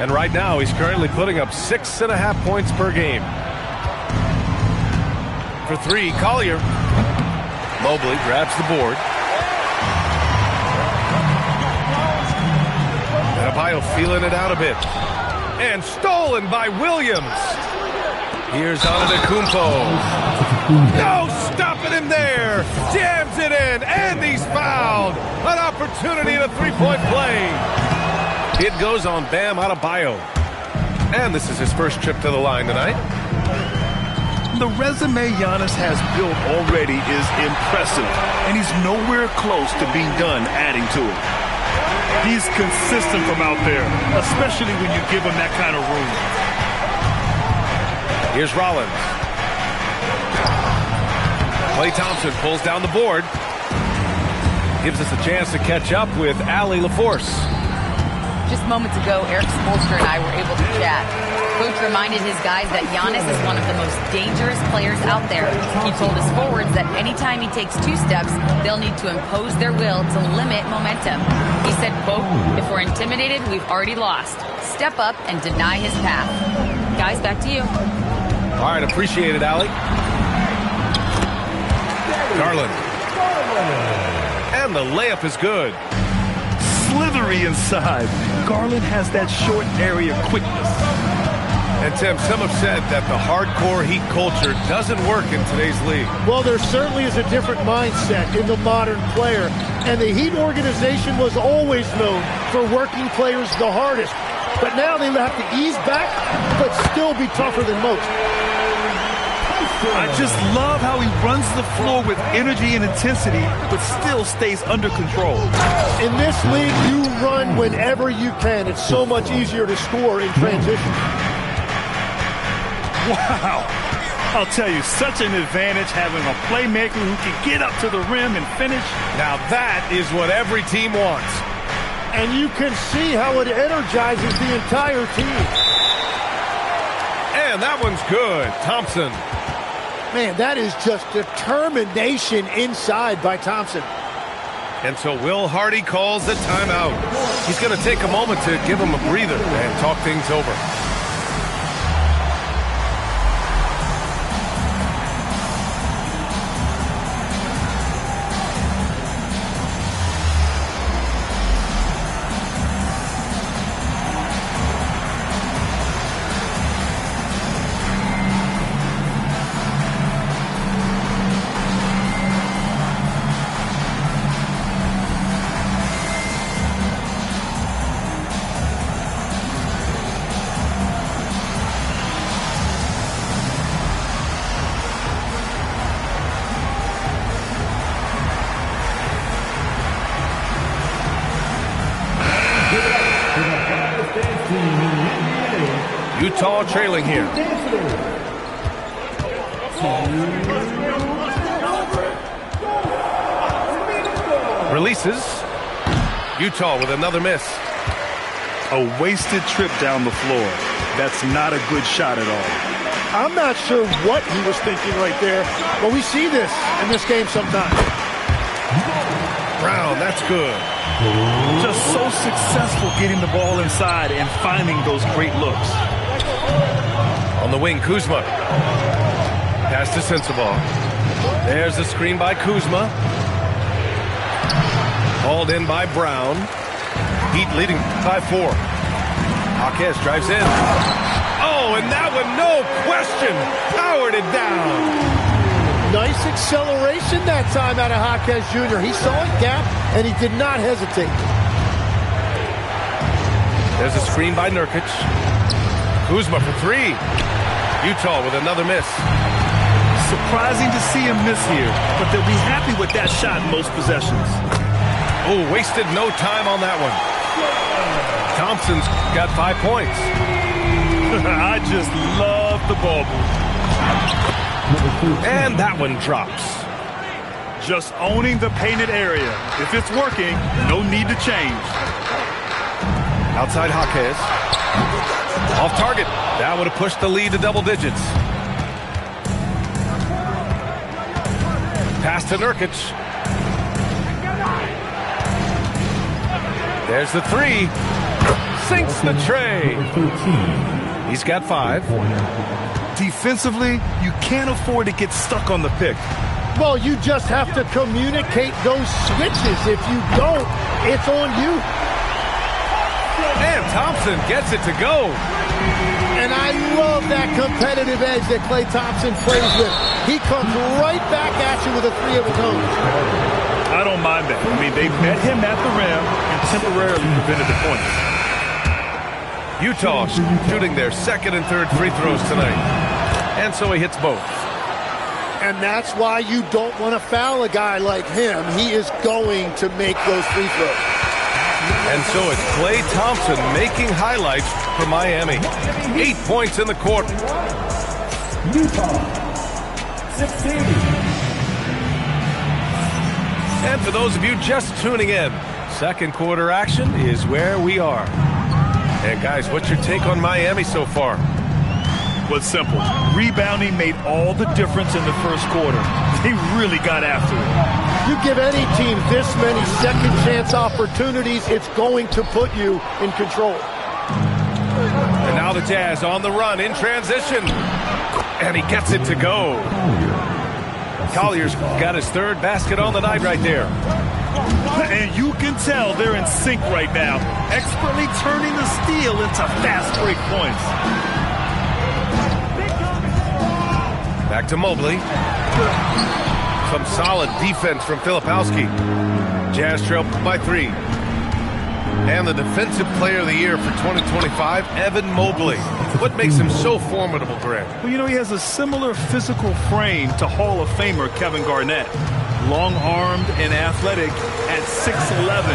And right now, he's currently putting up 6.5 points per game. For three, Collier. Mobley grabs the board. Adebayo feeling it out a bit. And stolen by Williams. Here's Antetokounmpo. No stopping him there. Jams it in, and he's fouled. An opportunity at a three-point play. It goes on Bam Adebayo. And this is his first trip to the line tonight. The resume Giannis has built already is impressive, and he's nowhere close to being done adding to it. He's consistent from out there, especially when you give him that kind of room. Here's Rollins. Klay Thompson pulls down the board. Gives us a chance to catch up with Allie LaForce. Just moments ago, Eric Spoelstra and I were able to chat. Coach reminded his guys that Giannis is one of the most dangerous players out there. He told his forwards that anytime he takes two steps, they'll need to impose their will to limit momentum. He said, quote, "If we're intimidated, we've already lost. Step up and deny his path." Guys, back to you. All right, appreciate it, Allie. Garland. And the layup is good. Slithery inside. Garland has that short area quickness. And Tim, some have said that the hardcore Heat culture doesn't work in today's league. Well, there certainly is a different mindset in the modern player. And the Heat organization was always known for working players the hardest. But now they have to ease back, but still be tougher than most. I just love how he runs the floor with energy and intensity, but still stays under control. In this league, you run whenever you can. It's so much easier to score in transition. Wow. I'll tell you, such an advantage having a playmaker who can get up to the rim and finish. Now that is what every team wants. And you can see how it energizes the entire team. And that one's good. Thompson. Man, that is just determination inside by Thompson. And so Will Hardy calls the timeout. He's going to take a moment to give him a breather and talk things over. Utah trailing here. Releases. Utah with another miss. A wasted trip down the floor. That's not a good shot at all. I'm not sure what he was thinking right there, but we see this in this game sometimes. Brown, that's good. Just so successful getting the ball inside and finding those great looks. On the wing, Kuzma. Pass to Sensabaugh. There's the screen by Kuzma. Hauled in by Brown. Heat leading by 4. Jaquez drives in. Oh, and that one, no question, powered it down. Nice acceleration that time out of Jaquez Jr. He saw a gap, and he did not hesitate. There's a screen by Nurkic. Kuzma for 3. Utah with another miss. Surprising to see him miss here, but they'll be happy with that shot in most possessions. Oh, wasted no time on that one. Thompson's got 5 points. I just love the ball move. And that one drops. Just owning the painted area. If it's working, no need to change. Outside Jaquez. Off target. That would have pushed the lead to double digits. Pass to Nurkic. There's the 3. sinks the tray. He's got 5. Defensively, you can't afford to get stuck on the pick. Well, you just have to communicate those switches. If you don't, it's on you. And Thompson gets it to go. And I love that competitive edge that Klay Thompson plays with. He comes right back at you with a 3 of his own. I don't mind that. I mean, they met him at the rim and temporarily prevented the point. Utah shooting their second and third free throws tonight. And so he hits both. And that's why you don't want to foul a guy like him. He is going to make those free throws. And so it's Klay Thompson making highlights for Miami. 8 points in the quarter. Utah, 16. And for those of you just tuning in, second quarter action is where we are. And guys, what's your take on Miami so far? Was simple. Rebounding made all the difference in the first quarter. They really got after it. You give any team this many second chance opportunities, it's going to put you in control. And now the Jazz on the run in transition. And he gets it to go. Collier's got his third basket on the night right there. And you can tell they're in sync right now, expertly turning the steal into fast break points. Back to Mobley. Some solid defense from Filipowski. Jazz trail by 3. And the defensive player of the year for 2025, Evan Mobley. What makes him so formidable, Grant? Well, you know, he has a similar physical frame to Hall of Famer Kevin Garnett. Long-armed and athletic at 6'11".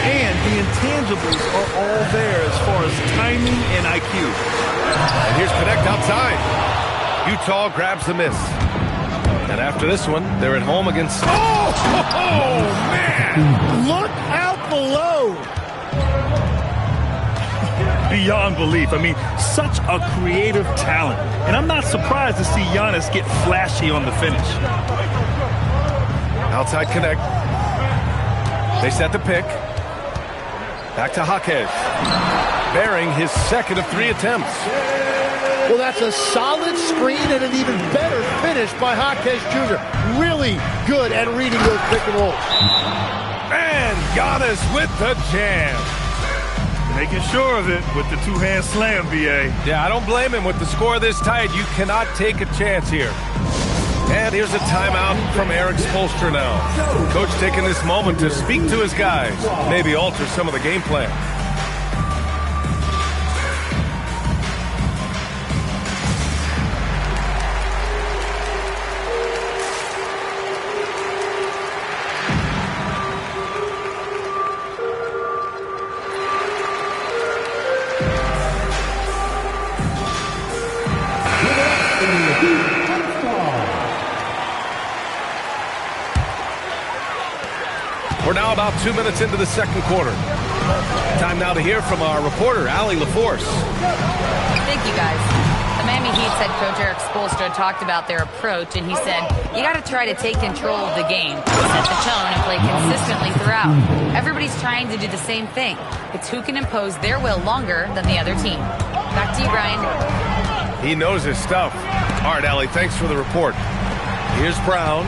And the intangibles are all there as far as timing and IQ. And here's Connect outside. Utah grabs the miss. And after this one, they're at home against... Oh, man! Look out below! Beyond belief. I mean, such a creative talent. And I'm not surprised to see Giannis get flashy on the finish. Outside Connect. They set the pick. Back to Jaquez. Bearing his second of 3 attempts. Well, that's a solid screen and an even better finish by Jaquez Jr. Really good at reading those pick and rolls. And Giannis with the jam. Making sure of it with the two-hand slam, B.A. Yeah, I don't blame him. With the score this tight, you cannot take a chance here. And here's a timeout from Eric Spoelstra now. Coach taking this moment to speak to his guys, maybe alter some of the game plan. We're now about 2 minutes into the second quarter. Time now to hear from our reporter, Allie LaForce. Thank you, guys. The Miami Heat's head coach Eric Spoelstra talked about their approach, and he said, you got to try to take control of the game, set the tone, and play consistently throughout. Everybody's trying to do the same thing. It's who can impose their will longer than the other team. Back to you, Brian. He knows his stuff. All right, Allie, thanks for the report. Here's Brown.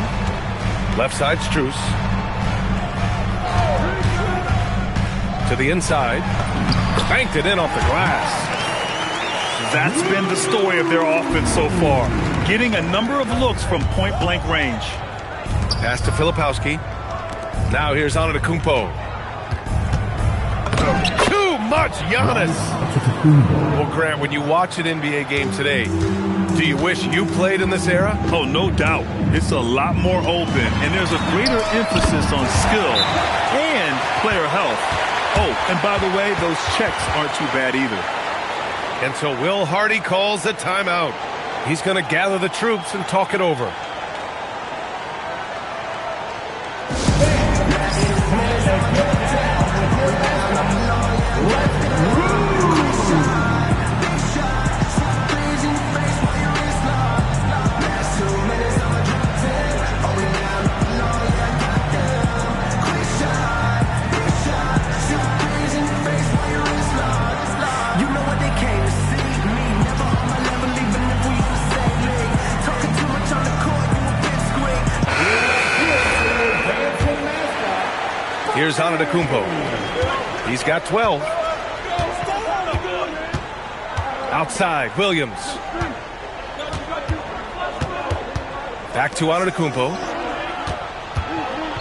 Left side, Strus. To the inside. Banked it in off the glass. That's been the story of their offense so far. Getting a number of looks from point-blank range. Pass to Filipowski. Now here's Antetokounmpo. Too much Giannis. Well, Grant, when you watch an NBA game today, do you wish you played in this era? Oh, no doubt. It's a lot more open, and there's a greater emphasis on skill and player health. Oh, and by the way, those checks aren't too bad either. And so Will Hardy calls the timeout. He's going to gather the troops and talk it over. Here's Antetokounmpo. He's got 12. Outside, Williams. Back to Antetokounmpo.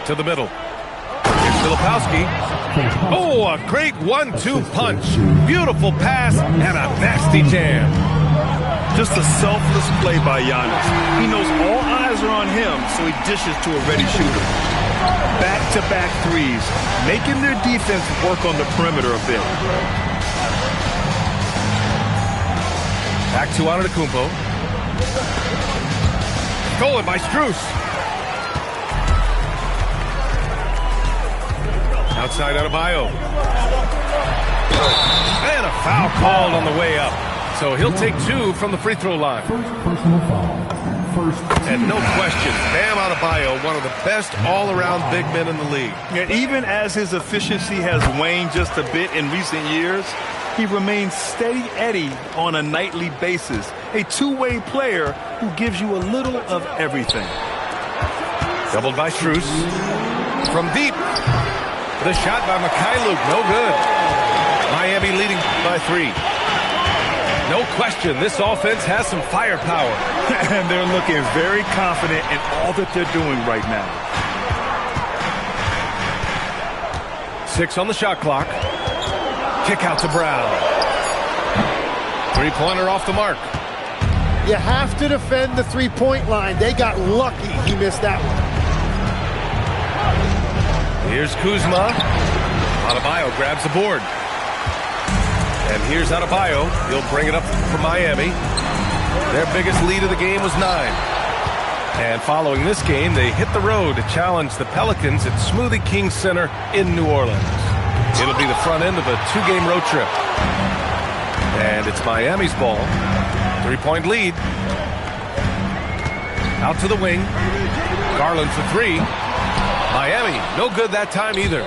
To the middle. Here's Filipowski. Oh, a great 1-2 punch. Beautiful pass and a nasty jam. Just a selfless play by Giannis. He knows all eyes are on him, so he dishes to a ready shooter. Back-to-back threes, making their defense work on the perimeter a bit. Back to Antetokounmpo. Stolen by Strus. Outside Adebayo. And a foul called on the way up. So he'll take 2 from the free throw line. Personal foul. And no question, Bam Adebayo, one of the best all-around big men in the league. And even as his efficiency has waned just a bit in recent years, he remains steady Eddie on a nightly basis. A two-way player who gives you a little of everything. Doubled by Strus. From deep. The shot by Mikhailuk, no good. Miami leading by 3. No question, this offense has some firepower. And they're looking very confident in all that they're doing right now. 6 on the shot clock. Kick out to Brown. Three-pointer off the mark. You have to defend the three-point line. They got lucky he missed that one. Here's Kuzma. Adebayo grabs the board. And here's Adebayo. He'll bring it up for Miami. Their biggest lead of the game was 9. And following this game, they hit the road to challenge the Pelicans at Smoothie King Center in New Orleans. It'll be the front end of a 2-game road trip. And it's Miami's ball. 3-point lead. Out to the wing. Garland for 3. Miami, no good that time either.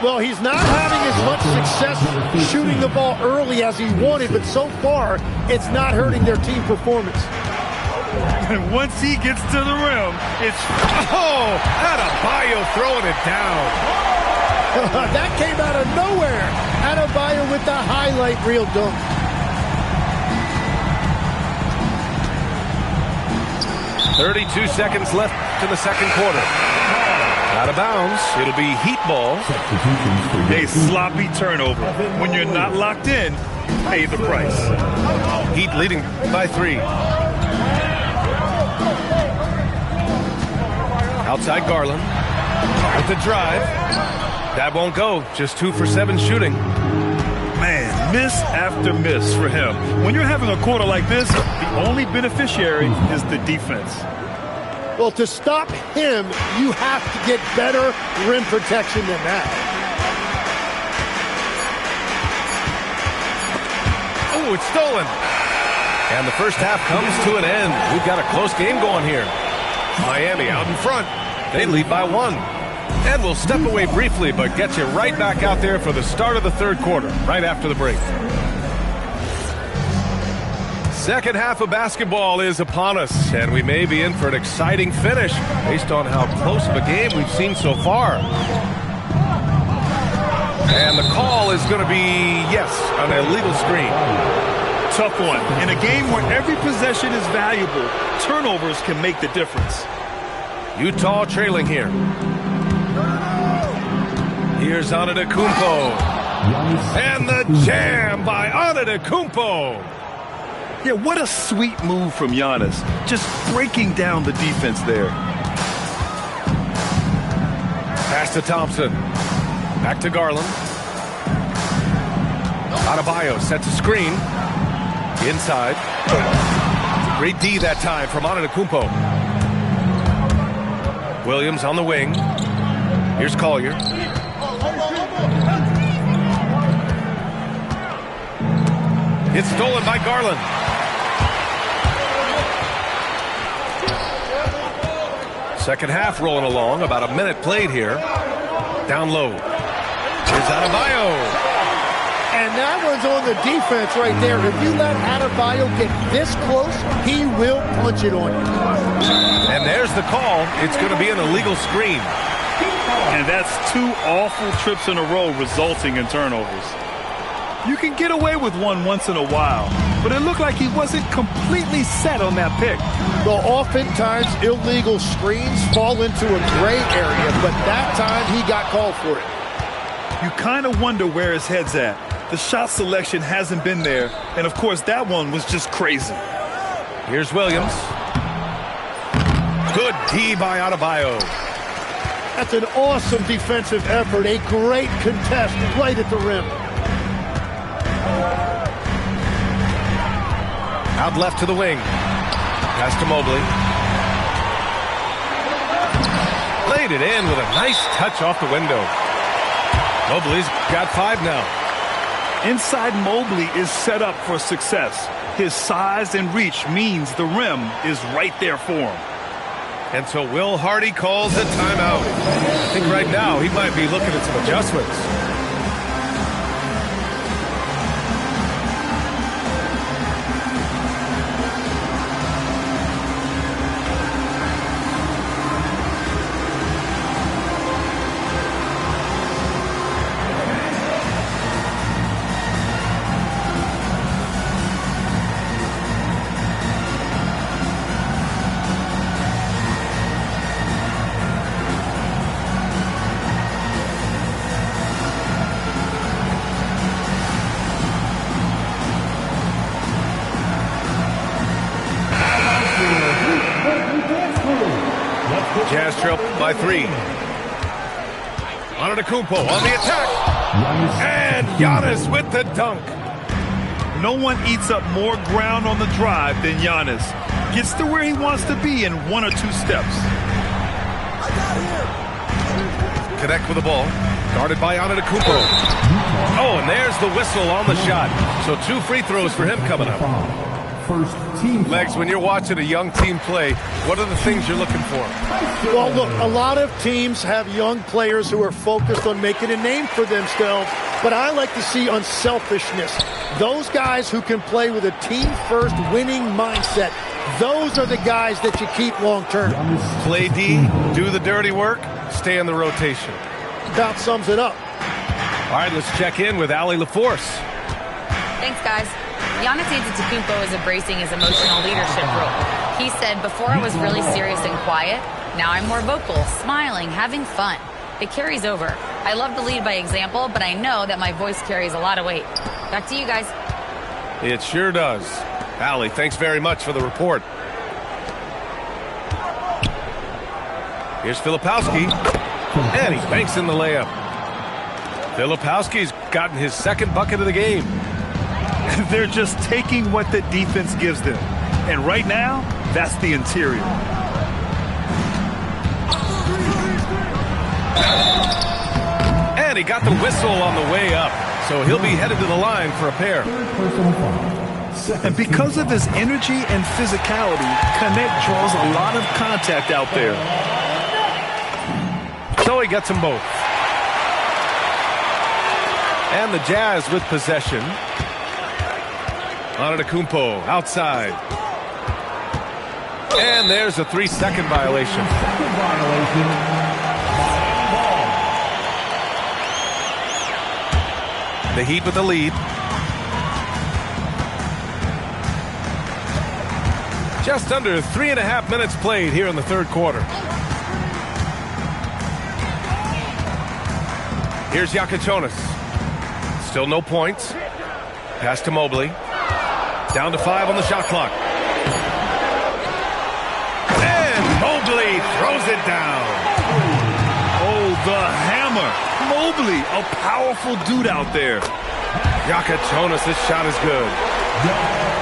Well, he's not having as much success shooting the ball early as he wanted, but so far, it's not hurting their team performance. And once he gets to the rim, it's... Oh, Adebayo throwing it down. That came out of nowhere. Adebayo with the highlight reel dunk. .32 seconds left to the second quarter. Out of bounds. It'll be Heat ball. A sloppy turnover. When you're not locked in, pay the price. Heat leading by 3. Outside Garland. With the drive. That won't go. Just 2 for 7 shooting. Man, miss after miss for him. When you're having a quarter like this, the only beneficiary is the defense. Well, to stop him, you have to get better rim protection than that. Oh, it's stolen. And the first half comes to an end. We've got a close game going here. Miami out in front. They lead by 1. And we'll step away briefly, but get you right back out there for the start of the third quarter, right after the break. Second half of basketball is upon us, and we may be in for an exciting finish based on how close of a game we've seen so far. And the call is going to be, yes, an illegal screen. Tough one. In a game where every possession is valuable, turnovers can make the difference. Utah trailing here. Here's Antetokounmpo. And the jam by Antetokounmpo. Yeah, what a sweet move from Giannis. Just breaking down the defense there. Pass to Thompson. Back to Garland. Adebayo sets a screen. Inside. Great D that time from Antetokounmpo. Williams on the wing. Here's Collier. It's stolen by Garland. Second half rolling along. About a minute played here. Down low. Here's Adebayo. And that one's on the defense right there. If you let Adebayo get this close, he will punch it on you. And there's the call. It's going to be an illegal screen. And that's 2 awful trips in a row resulting in turnovers. You can get away with one once in a while, but it looked like he wasn't completely set on that pick. The oftentimes illegal screens fall into a gray area, but that time he got called for it. You kind of wonder where his head's at. The shot selection hasn't been there, and of course that one was just crazy. Here's Williams. Good D by Adebayo. That's an awesome defensive effort, a great contest right at the rim. Out left to the wing. Pass to Mobley. Laid it in with a nice touch off the window. Mobley's got 5 now. Inside Mobley is set up for success. His size and reach means the rim is right there for him. And so Will Hardy calls a timeout. I think right now he might be looking at some adjustments. Jazz trail by 3. Antetokounmpo on the attack. And Giannis with the dunk. No one eats up more ground on the drive than Giannis. Gets to where he wants to be in 1 or 2 steps. Connect with the ball. Guarded by Antetokounmpo. Oh, and there's the whistle on the shot. So 2 free throws for him coming up. First team. Legs, when you're watching a young team play, what are the things you're looking for? Well, look, a lot of teams have young players who are focused on making a name for themselves, but I like to see unselfishness. Those guys who can play with a team-first winning mindset, those are the guys that you keep long-term. Play D, do the dirty work, stay in the rotation. About sums it up. All right, let's check in with Allie LaForce. Thanks, guys. Giannis Antetokounmpo is embracing his emotional leadership role. He said, before I was really serious and quiet, now I'm more vocal, smiling, having fun. It carries over. I love to lead by example, but I know that my voice carries a lot of weight. Back to you guys. It sure does. Allie, thanks very much for the report. Here's Filipowski, and he banks in the layup. Filipowski's gotten his 2nd bucket of the game. They're just taking what the defense gives them. And right now, that's the interior. And he got the whistle on the way up. So he'll be headed to the line for a pair. And because of his energy and physicality, Connect draws a lot of contact out there. So he gets them both. And the Jazz with possession. Antetokounmpo outside. And there's a 3-second violation. The Heat with the lead. Just under 3.5 minutes played here in the 3rd quarter. Here's Jakic. Still no points. Pass to Mobley. Down to 5 on the shot clock. And Mobley throws it down. Oh, the hammer. Mobley, a powerful dude out there. Jakic, this shot is good.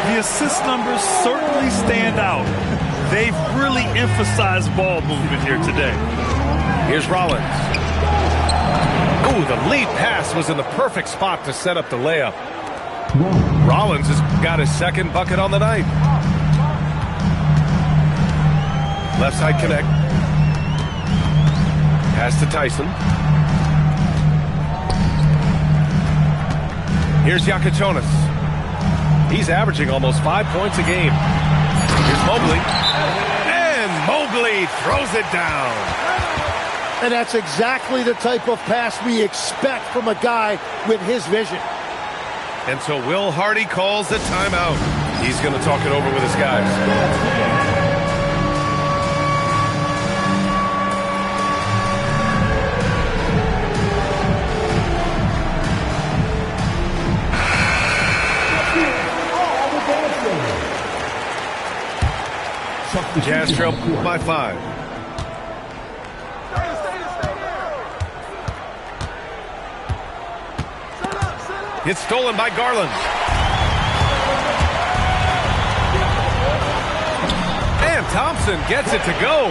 The assist numbers certainly stand out. They've really emphasized ball movement here today. Here's Rollins. Ooh, the lead pass was in the perfect spot to set up the layup. Rollins has got his 2nd bucket on the night. Left side connect. Pass to Tyson. Here's Jakic. He's averaging almost 5 points a game. Here's Mobley. And Mobley throws it down. And that's exactly the type of pass we expect from a guy with his vision. And so Will Hardy calls the timeout. He's going to talk it over with his guys. Jazz trail by 5. It's stolen by Garland. And Thompson gets it to go.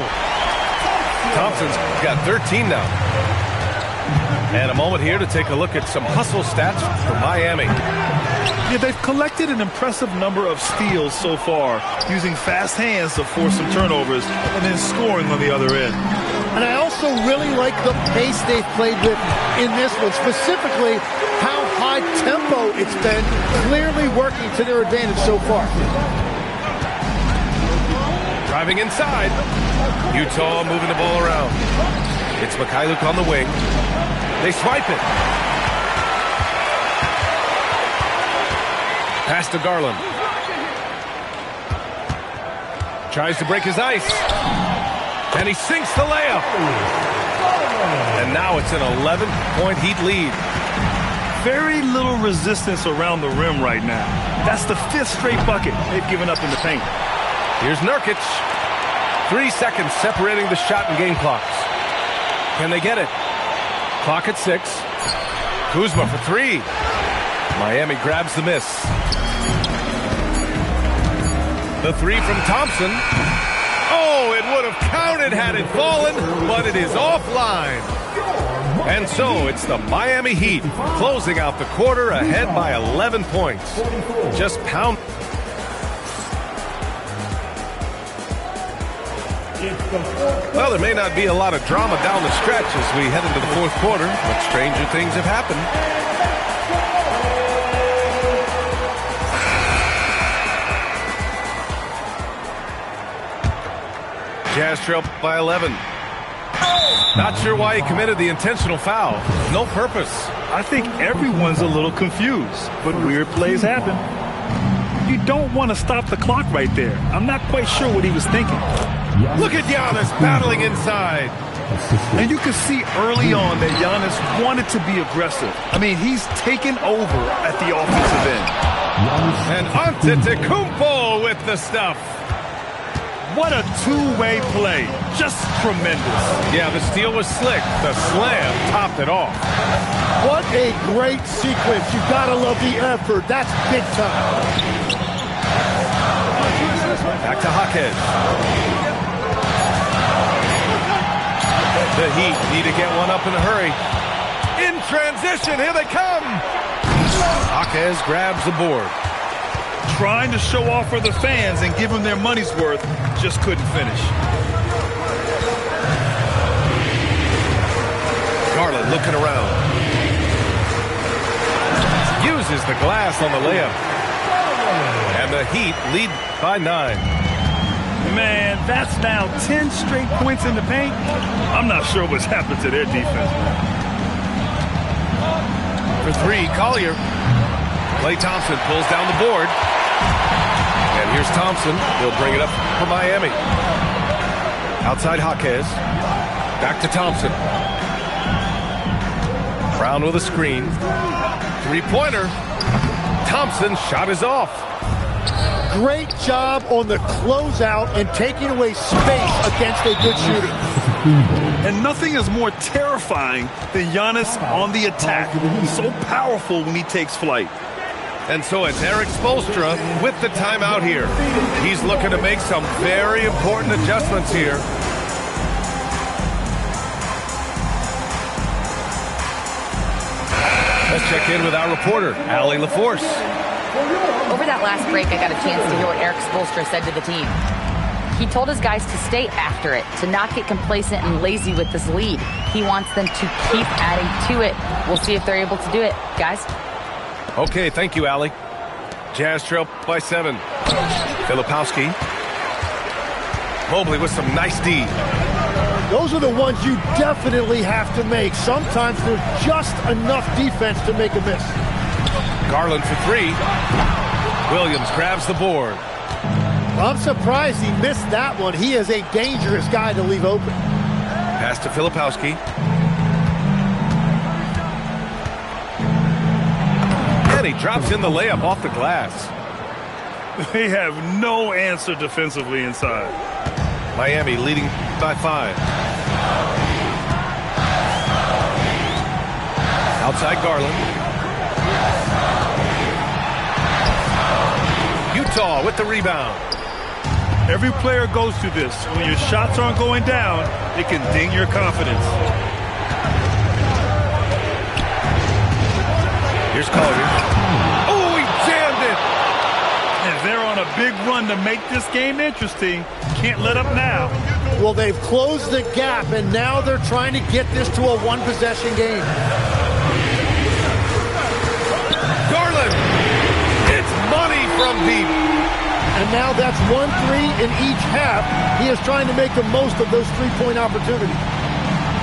Thompson's got 13 now. And a moment here to take a look at some hustle stats for Miami. Yeah, they've collected an impressive number of steals so far, using fast hands to force some turnovers and then scoring on the other end. And I also really like the pace they've played with in this one, specifically how high tempo it's been, clearly working to their advantage so far. Driving inside. Utah moving the ball around. It's Mikhailuk on the wing. They swipe it. Pass to Garland. Tries to break his ice. And he sinks the layup. And now it's an 11-point Heat lead. Very little resistance around the rim right now. That's the 5th straight bucket they've given up in the paint. Here's Nurkic. 3 seconds separating the shot and game clocks. Can they get it? Clock at 6. Kuzma for 3. Miami grabs the miss. The 3 from Thompson. Oh, it would have counted had it fallen, but it is offline. And so it's the Miami Heat closing out the quarter ahead by 11 points. Just pound. Well, there may not be a lot of drama down the stretch as we head into the 4th quarter, but stranger things have happened. Jazz trail by 11. Not sure why he committed the intentional foul. No purpose. I think everyone's a little confused, but weird plays happen. You don't want to stop the clock right there. I'm not quite sure what he was thinking. Look at Giannis battling inside. And you can see early on that Giannis wanted to be aggressive. I mean, he's taken over at the offensive end. And Antetokounmpo with the stuff. What a two-way play. Just tremendous. Yeah, the steal was slick. The slam topped it off. What a great sequence. You gotta love the effort. That's big time. Back to Jaquez. The Heat need to get one up in a hurry. In transition, here they come. Jaquez grabs the board. Trying to show off for the fans and give them their money's worth, just couldn't finish. Garland looking around. Uses the glass on the layup. And the Heat lead by 9. Man, that's now 10 straight points in the paint. I'm not sure what's happened to their defense. For 3, Collier. Klay Thompson pulls down the board. And here's Thompson. He'll bring it up for Miami. Outside Jaquez. Back to Thompson. Brown with a screen. 3-pointer. Thompson shot is off. Great job on the closeout and taking away space against a good shooter. And nothing is more terrifying than Giannis on the attack. He's so powerful when he takes flight. And so it's Erik Spoelstra with the timeout here. He's looking to make some very important adjustments here. Let's check in with our reporter, Allie LaForce. Over that last break, I got a chance to hear what Erik Spoelstra said to the team. He told his guys to stay after it, to not get complacent and lazy with this lead. He wants them to keep adding to it. We'll see if they're able to do it. Guys? Okay, thank you, Allie. Jazz trail by 7. Filipowski. Mobley with some nice D. Those are the ones you definitely have to make. Sometimes there's just enough defense to make a miss. Garland for three. Williams grabs the board. I'm surprised he missed that one. He is a dangerous guy to leave open. Pass to Filipowski. And he drops in the layup off the glass. They have no answer defensively inside. Miami leading by 5. Outside Garland. Utah with the rebound. Every player goes through this. When your shots aren't going down, it can ding your confidence. Here's Collier. Oh, he jammed it! And they're on a big run to make this game interesting. Can't let up now. Well, they've closed the gap, and now they're trying to get this to a one-possession game. Garland! It's money from deep. And now that's 1-3 in each half. He is trying to make the most of those three-point opportunities.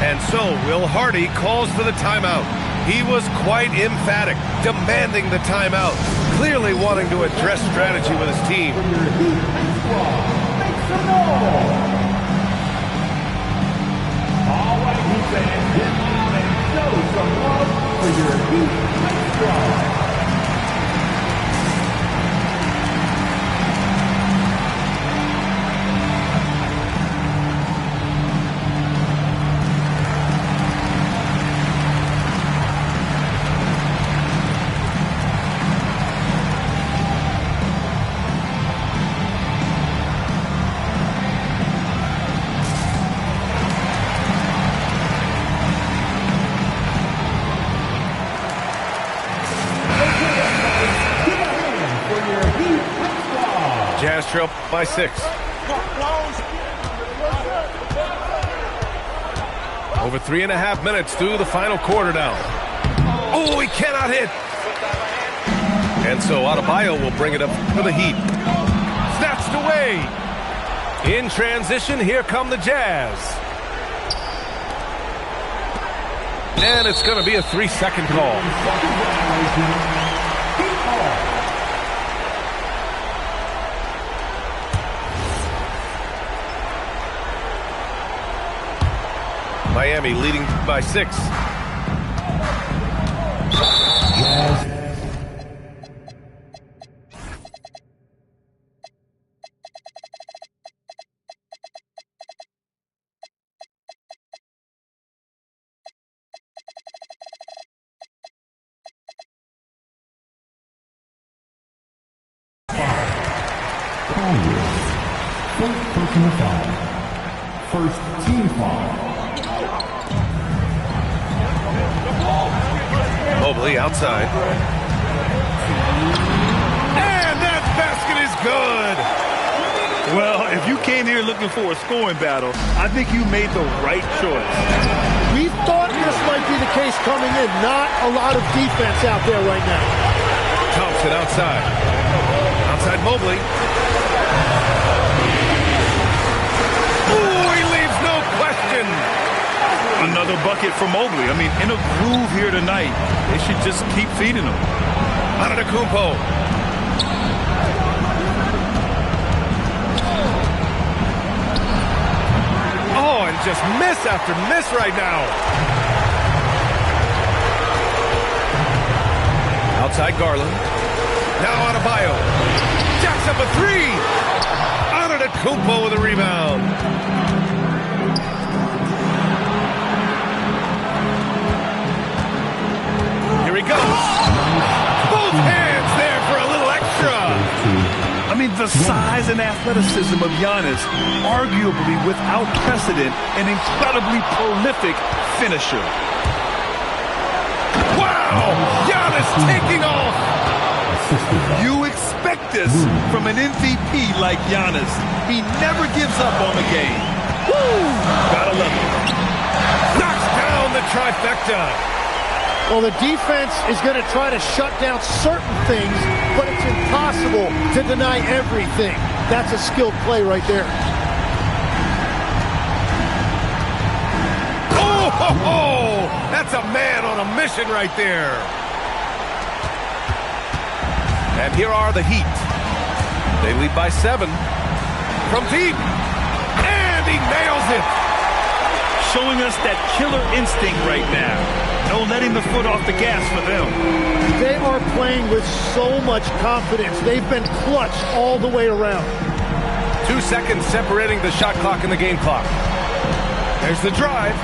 And so Will Hardy calls for the timeout. He was quite emphatic, demanding the timeout, clearly wanting to address strategy with his team. All right, Heat fans, get on and show some love for your Heat squad. Jazz trail by 6. Over 3.5 minutes through the final quarter now. Oh, he cannot hit. And so Adebayo will bring it up for the Heat. Snatched away. In transition, here come the Jazz. And it's going to be a 3-second call. Miami leading by 6. First team foul. Mobley outside. And that basket is good. Well, if you came here looking for a scoring battle, I think you made the right choice. We thought this might be the case coming in. Not a lot of defense out there right now. Thompson outside. Outside Mobley. Ooh, he leaves no question. Another bucket for Mobley. I mean, in a groove here tonight. They should just keep feeding him. Antetokounmpo. Oh, and just miss after miss right now. Outside Garland. Now Adebayo. Jacks up a 3. Antetokounmpo with a rebound. Here he goes. Both hands there for a little extra. I mean, the size and athleticism of Giannis, arguably without precedent, an incredibly prolific finisher. Wow! Giannis taking off. You expect this from an MVP like Giannis. He never gives up on the game. Woo! Gotta love it. Knocks down the trifecta. Well, the defense is going to try to shut down certain things, but it's impossible to deny everything. That's a skilled play right there. Oh, that's a man on a mission right there. And here are the Heat. They lead by 7. From deep. And he nails it. Showing us that killer instinct right now. No letting the foot off the gas for them. They are playing with so much confidence. They've been clutch all the way around. 2 seconds separating the shot clock and the game clock. There's the drive.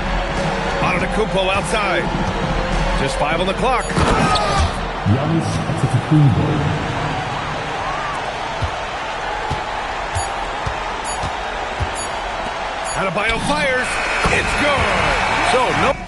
Antetokounmpo outside. Just 5 on the clock. Giannis Antetokounmpo. Adebayo fires. It's good. So, no.